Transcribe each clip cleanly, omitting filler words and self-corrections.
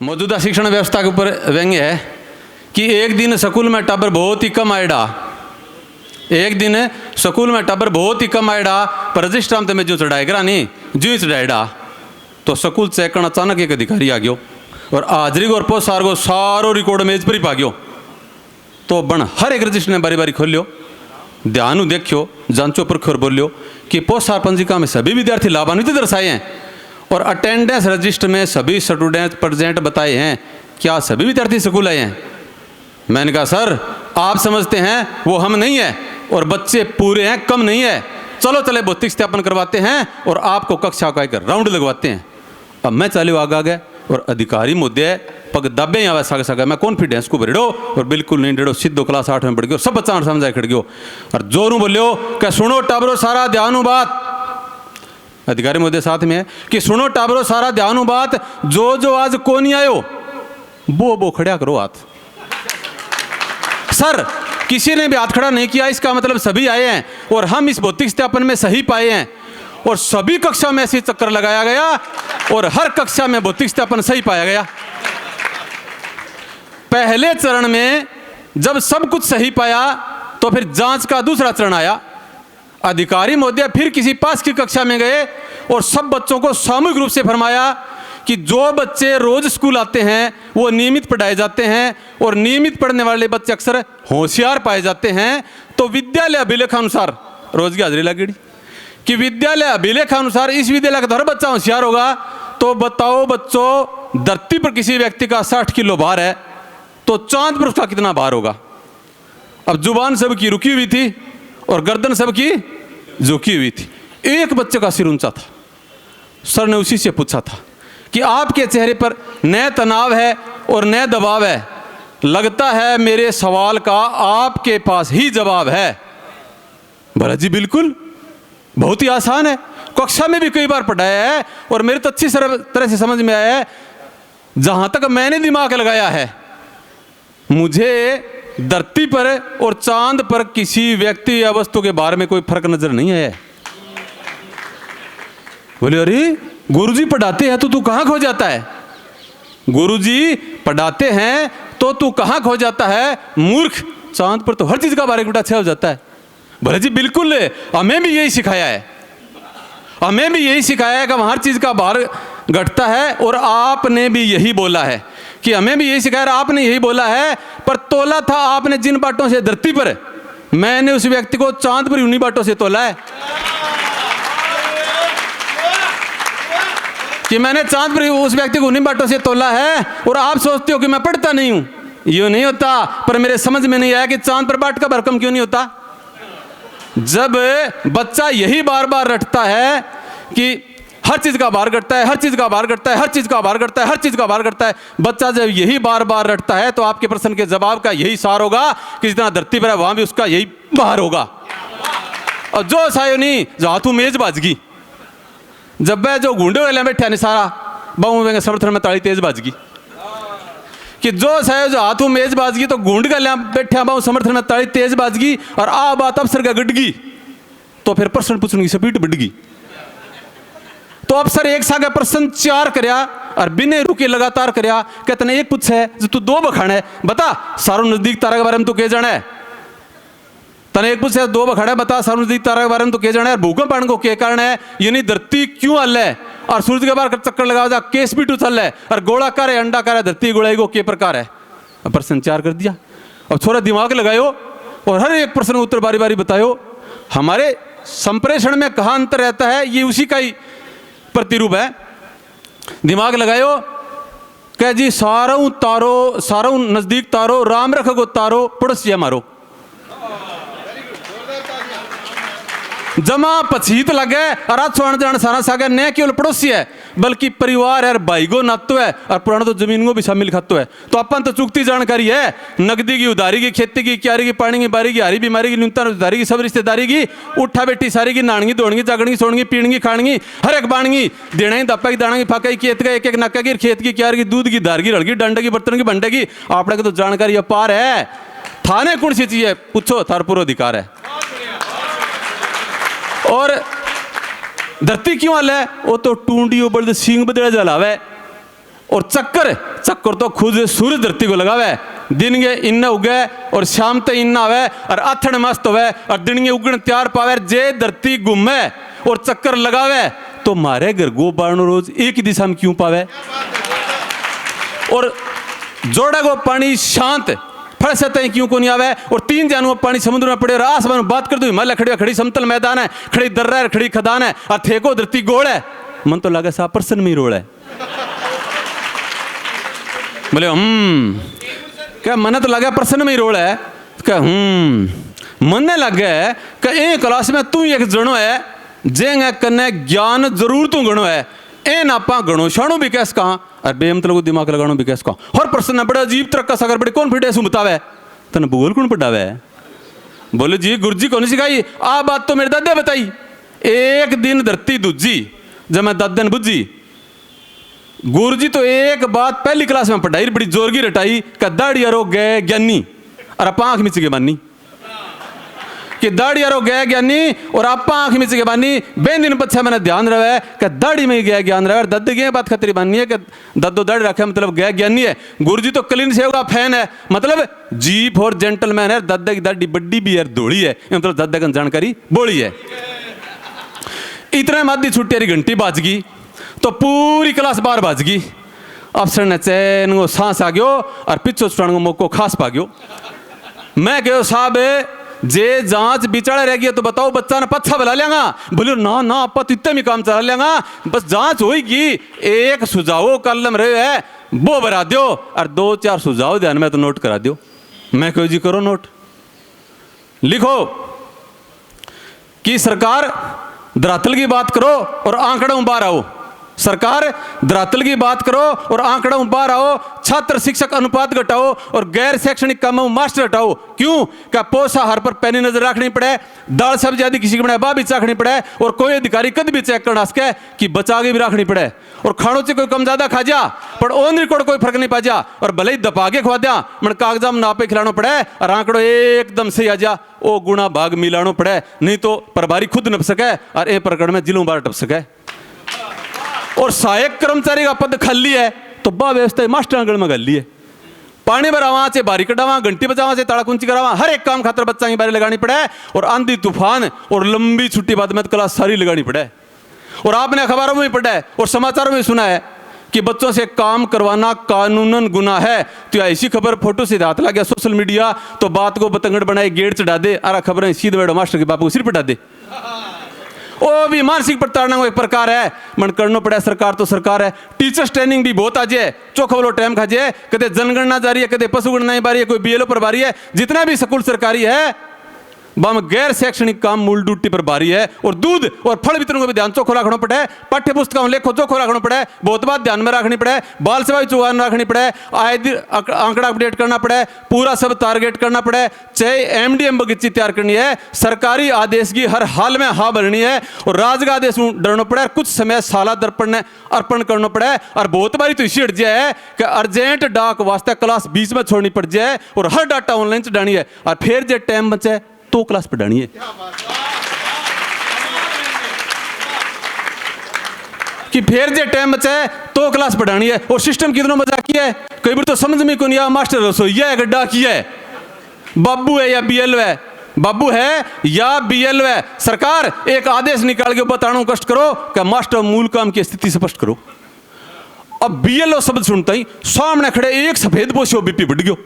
मौजूदा शिक्षण व्यवस्था के ऊपर व्यंग्य है कि एक दिन स्कूल में टाबर बहुत ही कम आएडा, एक दिन स्कूल में टाबर बहुत ही कम आएडा, पर रजिस्टर में जो चढ़ाएगा नहीं जो ही चढ़ाएडा तो स्कूल चेक करना अचानक एक अधिकारी आ गयो और हाजरी और पोस्ट सार को सारो रिकॉर्ड मेज पर ही पा गयो। तो बन हर एक रजिस्टर ने बारी बारी खोलियो, ध्यान देखियो, जांचो परखो और बोलियो कि पोस्ट सार पंजिका में सभी विद्यार्थी लाभान्वित दर्शाए हैं और अटेंडेंस रजिस्टर में सभी स्टूडेंट प्रेजेंट बताए हैं, क्या सभी विद्यार्थी स्कूल आए हैं? मैंने कहा सर आप समझते हैं वो हम नहीं है और बच्चे पूरे हैं, कम नहीं है, चलो चले भौतिक सत्यापन करवाते हैं और आपको कक्षा का एक राउंड लगवाते हैं। अब मैं चले आगा गया और अधिकारी मुद्दे पग दबे आवे सागे सागे, मैं कॉन्फिडेंस को भरेड़ो और बिल्कुल नहीं डेड़ो, सीधो क्लास 8 में पढ़ गयो, सब बच्चा समझा खड़ गयो और जोरू बोलियो क्या सुनो टाबरो सारा ध्यान बात, अधिकारी मुद्दे साथ में है कि सुनो टाबरो सारा ध्यान बात, जो आज को नहीं आयो वो खड़ा करो हाथ। सर किसी ने भी हाथ खड़ा नहीं किया, इसका मतलब सभी आए हैं और हम इस भौतिक सत्यापन में सही पाए हैं और सभी कक्षा में ऐसे चक्कर लगाया गया और हर कक्षा में भौतिक सत्यापन सही पाया गया। पहले चरण में जब सब कुछ सही पाया तो फिर जांच का दूसरा चरण आया। अधिकारी महोदय फिर किसी पास की कक्षा में गए और सब बच्चों को सामूहिक रूप से फरमाया कि जो बच्चे रोज स्कूल आते हैं वो नियमित पढ़ाए जाते हैं और नियमित पढ़ने वाले बच्चे अक्सर होशियार पाए जाते हैं, तो विद्यालय अभिलेखानुसार रोज की हाजिरी लगेगी कि विद्यालय अभिलेखानुसार इस विद्यालय का हर बच्चा होशियार होगा। तो बताओ बच्चों, धरती पर किसी व्यक्ति का 60 किलो भार है तो चांद पर उसका कितना भार होगा? अब जुबान सबकी रुकी हुई थी और गर्दन सबकी झुकी हुई थी। एक बच्चे का सिर ऊंचा था। सर ने उसी से पूछा था कि आपके चेहरे पर न तनाव है और न दबाव है, लगता है मेरे सवाल का आपके पास ही जवाब है। भला जी बिल्कुल, बहुत ही आसान है, कक्षा में भी कई बार पढ़ाया है और मेरे तो अच्छी तरह से समझ में आया है। जहां तक मैंने दिमाग लगाया है, मुझे धरती पर और चांद पर किसी व्यक्ति या वस्तु के बारे में कोई फर्क नजर नहीं है। बोले अरे गुरुजी पढ़ाते हैं तो तू कहां खो जाता है? गुरुजी पढ़ाते हैं तो तू कहां खो जाता है मूर्ख, चांद पर तो हर चीज का बारे में अच्छा हो जाता है। भले जी बिल्कुल, हमें भी यही सिखाया है, हमें भी यही सिखाया है कि हर चीज का भार घटता है और आपने भी यही बोला है कि हमें भी यही सिखाया, आपने यही बोला है। पर तोला था आपने जिन बाटों से धरती पर, मैंने उस व्यक्ति को चांद पर उन्हीं बाटों से तोला है कि मैंने चांद पर उस व्यक्ति को उन्हीं बाटों से तोला है और आप सोचते हो कि मैं पढ़ता नहीं हूं। ये नहीं होता, पर मेरे समझ में नहीं आया कि चांद पर बाट का भरकम क्यों नहीं होता। जब बच्चा यही बार बार रटता है कि हर चीज का भार घटता है, हर चीज का भार घटता है, हर चीज का भार घटता है, हर चीज का भार घटता है, बच्चा जब यही बार बार रटता है तो आपके प्रश्न के जवाब का यही सार होगा कि जितना धरती पर है वहां भी उसका यही भार होगा। और जो सायो नहीं जो हाथों मेज बाजगी, जब वह जो गुंडे वाले बैठे सारा बहु समर्थन में ताली तेज बाजगी कि जो सायो जो हाथों मेज बाजगी तो गुंड का बैठे बहु समर्थन में ताली तेज बाजगी और आ बात अफसर का गडगी तो फिर प्रश्न पूछने की स्पीड बढ़गी। तो अफसर एक सागे प्रश्न 4 करया और बिने रुके लगातार करया, कहते ने एक पूछे जो तू 2 बखाण है, बता सारो नजदीक तारा के बारे में तू के जाने? तने एक पूछे 2 बखाड़ा, बता सारो नजदीक तारा के बारे में तू के जाने? भूकंप आने को के कारण है, यानी धरती क्यों हल है और सूरज के बाहर चक्कर लगाओ जा केस भी चल है और गोलाकार है अंडाकार है, धरती गोलाई को के प्रकार है। अब प्रश्न 4 कर दिया। अब थोड़ा दिमाग लगायो और हर एक प्रश्न उत्तर बारी बारी बतायो। हमारे संप्रेषण में कहाँ अंतर रहता है, ये उसी का ही प्रतिरूप है। दिमाग लगायो, कह जी सारों तारो सारों नजदीक तारो राम रख गो तारो पड़ोसिया मारो। जमा पछीत लगे और आज जान सारा सागे न केवल पड़ोसी है बल्कि परिवार है, भाई गो नातो है और पुराना तो जमीन को भी शामिल खातो है। तो अपन तो चुकती जानकारी है, नकदी की उधारी की, खेती की, क्यारी की, पानी की, बारी की, हारी बीमारी की, न्यूनतम उधारी की, सब रिश्तेदारी की, उठा बेटी सारी की, नाणगी दौड़गी जागड़गी सोड़गी पीणगी खाणगी हर एक बाणगी देना ही दप्पा की दाना की फाका की खेत का एक एक नक्का की, खेत की, क्यार की, दूध की, धार की, रड़गी, डंडे की, बर्तन की, भंडे की। आपने को तो जानकारी अपार है। थाने कौन सी चीज है पूछो, थार पूरा अधिकार है। और धरती क्यों हल है, वो तो टूंडी बल्द सिंह बदला जलावे और चक्कर चक्कर तो खुद सूरज धरती को लगावे, दिन के इन उगे और शाम तक इन आवे और आथण मस्त होवे और दिन के उगण त्यार पावे। जे धरती घूमे और चक्कर लगावे तो मारे घर गो बारणो रोज एक ही दिशा में क्यों पावे। और जोड़ा को पानी शांत फल से तय क्यों को नहीं आवे। और 3 जानवर पानी समुद्र में पड़े और आसमान में बात कर दो, हिमालय खड़ी खड़ी समतल मैदान है, खड़ी दर्रा है, खड़ी खदान है और थेको धरती गोल है। मन तो लगे सा प्रसन्न में ही रोल है। बोले क्या मन तो लगे प्रसन्न में ही रोल है। क्या मन लगे कि एक क्लास में तू एक जनो है जेंगे कने ज्ञान जरूर तू गणो है। ए नापा गणो शाणो भी कैस कहा और बेमतलब को दिमाग लगानो भी कैस कहा। हर प्रश्न बड़ा अजीब तरह का सागर बड़े कौन फिटे बतावे तने भूगोल कौन पढ़ावे। बोले जी गुरुजी कौन सिखाई आ बात तो मेरे दादा बताई। एक दिन धरती दूजी जब मैं दादा ने बुझी। गुरुजी तो एक बात पहली क्लास में पढ़ाई बड़ी जोर की रटाई का दाढ़ी यारो गए ज्ञानी और आप आंख मिच के बानी कि दाढ़ी यारो गया ज्ञानी और आप आंख मिच के बानी। बेन दिन पछा मैंने ध्यान रहा कि दाढ़ी में गया ज्ञान रहा। दद्द गए बात खतरी बानी है कि दद्दो दाढ़ी रखे मतलब गया ज्ञानी है। गुरुजी तो क्लीन सेव का फैन है, मतलब जीप और जेंटलमैन है। दद्द की दाढ़ी बड्डी भी है धोड़ी है, मतलब दद्द की जानकारी बोली है। इतना मादी छुट्टी घंटी बाज गई तो पूरी क्लास बाहर बाज गई। अफसर ने चैन को सांस आ गयो और पिछो छुटाने को मौको खास पा गयो। मैं कहो साहब जे जांच बिचाड़ा रह गया तो बताओ बच्चा ने पच्छा बुला लेगा। बोलो ना ना आप तो इतने भी काम चला लेगा, बस जांच होगी। एक सुझाव कलम रहे है वो भरा दो और 2-4 सुझाव ध्यान में तो नोट करा दो। मैं कहो जी करो नोट, लिखो कि सरकार धरातल की बात करो और आंकड़ों बाहर आओ। सरकार धरातल की बात करो और आंकड़ों बाहर आओ। छात्र शिक्षक अनुपात घटाओ और गैर शैक्षणिक कामों मास्टर हटाओ। क्यों क्या पोषाहार पर पैनी नजर रखनी पड़े, दाल सब्जी आदि किसी के बनाए बा भी चाखनी पड़े और कोई अधिकारी कद भी चेक करना सके कि बचा के भी रखनी पड़े। और खानों से कोई कम ज्यादा खा जा पर ऑन रिकॉर्ड कोई फर्क नहीं पा जा और भले ही दबा के खवा दिया मन कागजात में नापे खिलाना पड़े और आंकड़ो एकदम सही आ जा। ओ गुणा भाग मिलानो पड़े, नहीं तो प्रभारी खुद नप सके और ए प्रकरण में जिलों बार टप सके। और सहायक कर्मचारी का पद खाली है तो बा व्यवस्था मास्टर आंगण में गली है। पानी भरावा से बारी कटावा, घंटी बजावा से ताड़ा कुंची करावा, हर एक काम खातर बच्चा की बारी लगानी पड़े। और आंधी तूफान और लंबी छुट्टी बाद में क्लास सारी लगानी पड़े। और आपने अखबारों में भी पढ़ा है और समाचारों में सुना है कि बच्चों से काम करवाना कानूनन गुनाह है। तो ऐसी खबर फोटो से हाथ लग गया सोशल मीडिया तो बात को बतंगड़ बनाए गेट चढ़ा दे और खबरें सीधे बेड़ो मास्टर के बापू को सिर पटा दे। वो भी मानसिक प्रताड़ना का एक प्रकार है। मन करना पड़ा सरकार तो सरकार है। टीचर्स ट्रेनिंग भी बहुत आज है, चौखा वालों टाइम खाजे, कदे जनगणना जारी है, कदे पशुगणना बारी है, कोई बीएलओ पर बारी है। जितना भी स्कूल सरकारी है बम गैर शैक्षणिक काम मूल ड्यूटी पर भारी है। और दूध और फल वितरण को भी ध्यान चोखो रखना पड़े। पाठ्य पुस्तकों लेखो चोखो रखना पड़े, बहुत बात ध्यान में रखनी पड़े। बाल सेवा चुहान रखनी पड़े, आए दिन आंकड़ा अपडेट करना पड़े, पूरा सब टारगेट करना पड़े। चाहे एमडीएम बगीची तैयार करनी है, सरकारी आदेश की हर हाल में हाँ भरनी है और राजगा आदेश डरना पड़े। कुछ समय साला दर्पण ने अर्पण करना पड़े। और बहुत बारी तो इसी हट जाए कि अर्जेंट डाक वास्ते क्लास बीच में छोड़नी पड़ जाए और हर डाटा ऑनलाइन चढ़ानी है और फिर जो टाइम बचे तो क्लास पढ़ानी है। कि फिर जे टाइम बचा है तो क्लास पढ़ानी है। और सिस्टम कितना मजाक किया है, कई बार तो समझ में को नहीं आया। मास्टर रसोईया है गड्ढा किया है, बाबू है या बीएलओ है, बाबू है या बीएलओ है। सरकार एक आदेश निकाल के बताना कष्ट करो कि मास्टर मूल काम की स्थिति स्पष्ट करो। अब बीएलओ शब्द सुनता ही सामने खड़े एक सफेद पोशियो बीपी बढ़ गयो,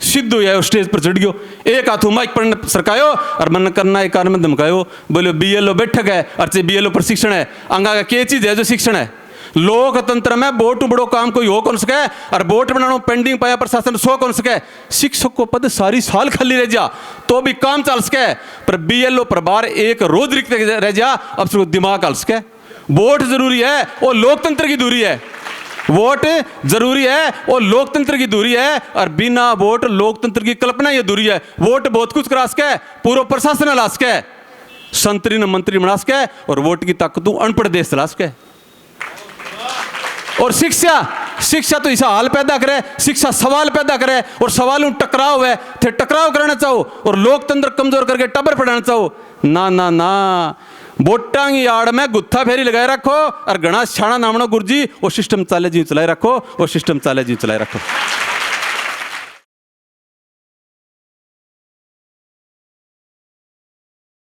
सिद्धू या स्टेज पर चढ़ गयो, एक हाथों माइक पर सरकायो और मन करना एक कार में धमकायो। बोले बीएलओ बैठक है और बीएलओ प्रशिक्षण है। अंगा का क्या चीज है जो शिक्षण है। लोकतंत्र में वोट बड़ो काम कोई हो कौन सके और वोट बनाना पेंडिंग पाया प्रशासन सो कौन सके। शिक्षक को पद सारी साल खाली रह जा तो भी काम चल सके, पर बीएलओ प्रभार एक रोज रिक्त रह जा अब सिर्फ दिमाग चल सके। वोट जरूरी है और लोकतंत्र की दूरी है। वोट जरूरी है और लोकतंत्र की दूरी है और बिना वोट लोकतंत्र की कल्पना ये दूरी है। वोट बहुत कुछ करा सके, पूरा प्रशासन ला सके, संतरी ने मंत्री बना सके और वोट की ताकत अनपढ़ देश चला सके। और शिक्षा तो ऐसा हाल पैदा करे, शिक्षा सवाल पैदा करे और सवालों टकराव है थे टकराव करना चाहो और लोकतंत्र कमजोर करके टबर पढ़ाना चाहो। ना ना ना, वोटां की आड़ में गुत्था फेरी लगाए रखो और घना छाणा नामनो गुरजी वो सिस्टम चाले जी चलाए रखो, वो सिस्टम चाले जी चलाए रखो।